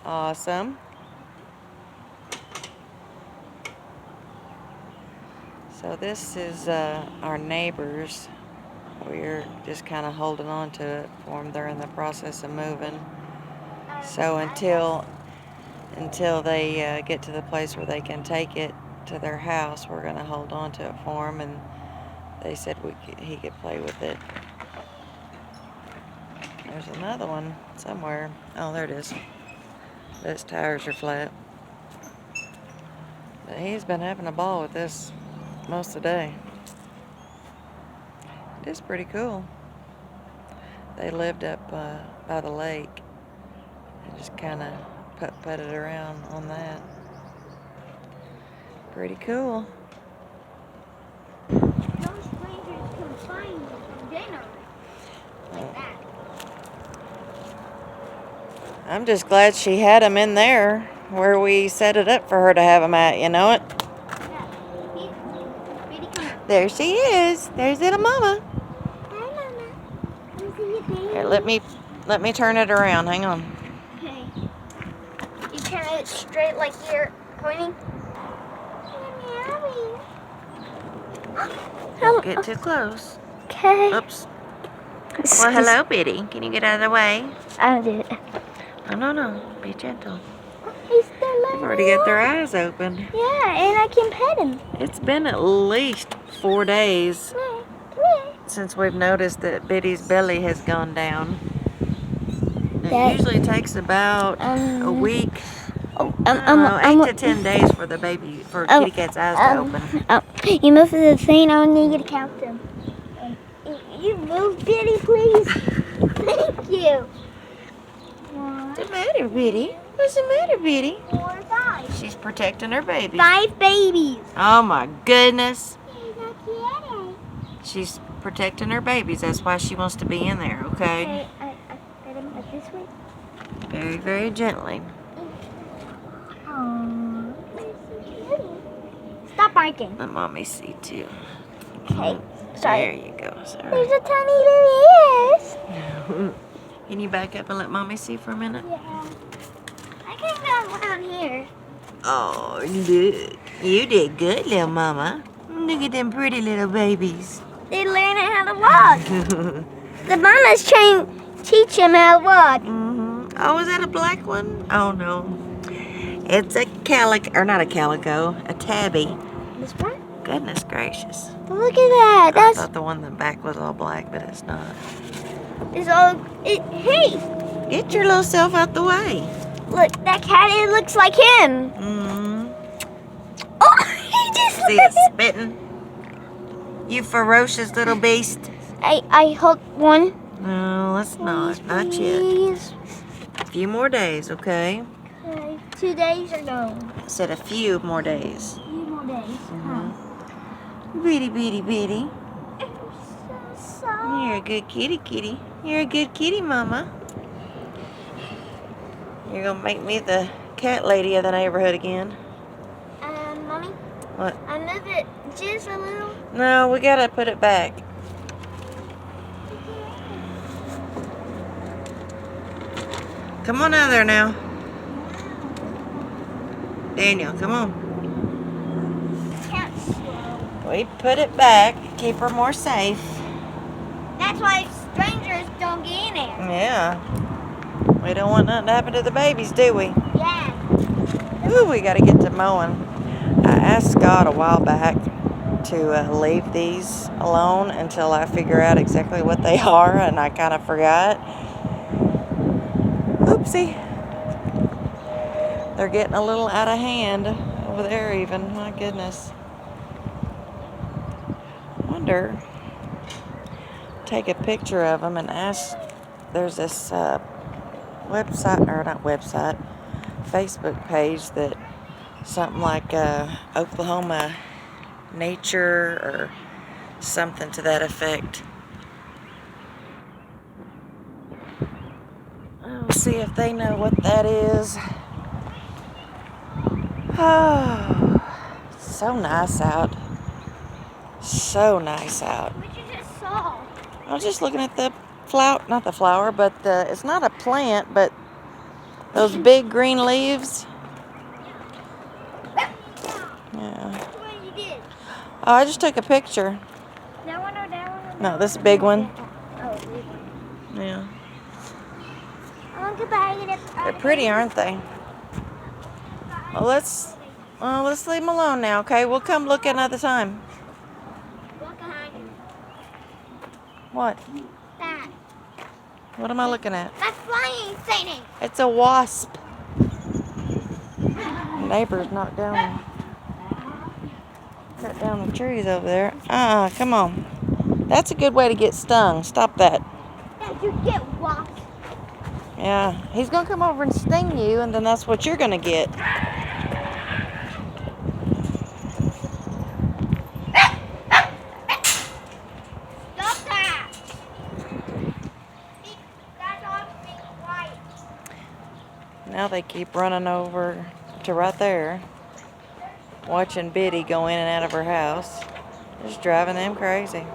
Awesome. So this is our neighbors. We're just kind of holding on to it for them. They're in the process of moving. So until they get to the place where they can take it to their house, we're going to hold on to it for them. And they said he could play with it. There's another one somewhere. Oh, there it is. Its tires are flat. But he's been having a ball with this most of the day. It is pretty cool. They lived up by the lake and just kind of putted around on that. Pretty cool. No strangers can find you for dinner like that. I'm just glad she had them in there where we set it up for her to have them at, you know it? Yeah. There she is. There's little mama. Hi, Mama. Can see your baby? Here, let me turn it around. Hang on. Okay. You turn it straight like you're pointing. Don't get too close. Okay. Oops. Well, hello, Biddy. Can you get out of the way? I did. No. Be gentle. He's still They've already got their eyes open. Yeah, and I can pet him. It's been at least 4 days Come here. since we've noticed that Biddy's belly has gone down. It That- usually takes about a week. Oh, 8 to 10 days for the baby, for kitty cat's eyes to open. You move the thing. I need you to count them. You move, Biddy, please. Thank you. What's the matter, Biddy? What's the matter, Biddy? 4, 5. She's protecting her baby. 5 babies. Oh my goodness. He's a kitty. She's protecting her babies. That's why she wants to be in there, okay? I pet him this way. Very, very gently. Oh, stop barking. Let mommy see too. Okay, sorry. There you go. There's Sorry. a tiny little ears. Can you back up and let mommy see for a minute? Yeah. I can go around here. Oh, look. You did good, little mama. Look at them pretty little babies. They learn how to walk. The mama's teach him how to walk. Oh, is that a black one? Oh, no. It's a not a calico, a tabby. This one? Goodness gracious. Look at that. I That's thought the one in the back was all black, but it's not. it's all. Hey, Get your little self out the way. look, that cat. It looks like him. Oh, he just. See it spitting? You ferocious little beast. I hold one. No, let's not. Not yet. Please. A few more days, okay? Okay, 2 days or no? I said a few more days. 2 more days. Bitty, bitty, bitty. So soft. You're a good kitty. You're a good kitty, mama. You're gonna make me the cat lady of the neighborhood again. Mommy? What? I move it just a little. No, we gotta put it back. Come on out of there now. Daniel, come on. Can't slow. We put it back, keep her more safe. That's why strangers don't get in there. Yeah. We don't want nothing to happen to the babies, do we? Yeah. Ooh, we gotta get to mowing. I asked Scott a while back to leave these alone until I figure out exactly what they are, and I kind of forgot. Oopsie. They're getting a little out of hand over there even. My goodness. Wonder, take a picture of them and ask, there's this website, or not website, Facebook page that something like Oklahoma Nature or something to that effect. I'll see if they know what that is. Oh, so nice out. So nice out. What you just saw? I was just looking at the flower, not the flower, but it's not a plant, but Those big green leaves. Yeah. What you did? Oh, I just took a picture. That one or that one? Or No, that this one? big one. Oh, big one. Yeah. I want to buy it. They're pretty, aren't they? Well, let's leave them alone now, okay? We'll come look another time. Look behind you. What? That. What am I looking at? That's flying thing. It's a wasp. Neighbors knocked down, cut down the trees over there. Come on. That's a good way to get stung. Stop that. That you get wasp. Yeah, he's gonna come over and sting you, and then that's what you're gonna get. Stop that. That dog's being quiet. Now they keep running over to right there, watching Biddy go in and out of her house. Just driving them crazy.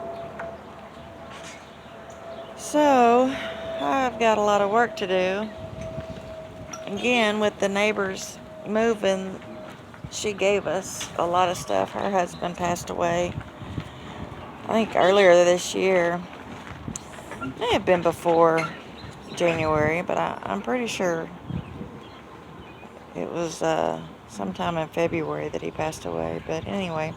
So, I've got a lot of work to do. Again, with the neighbors moving, she gave us a lot of stuff. Her husband passed away, I think earlier this year. May have been before January, but I'm pretty sure it was sometime in February that he passed away. But anyway,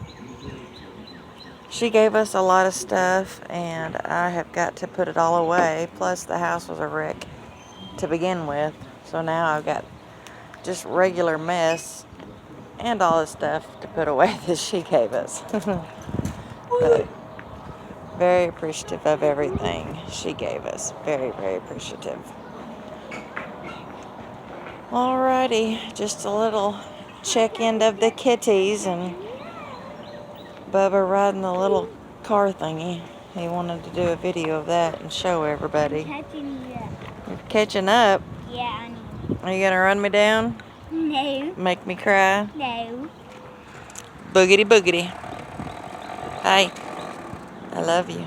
she gave us a lot of stuff, and I have got to put it all away. Plus, the house was a wreck to begin with, so now I've got just regular mess and all the stuff to put away that she gave us. But very appreciative of everything she gave us. Very, very appreciative. Alrighty, just a little check-in of the kitties, and Bubba riding the little car thingy. He wanted to do a video of that and show everybody. Catching you up. You're catching up. Yeah, I know. Are you gonna run me down? No. Make me cry? No. Boogity boogity. Hi. I love you.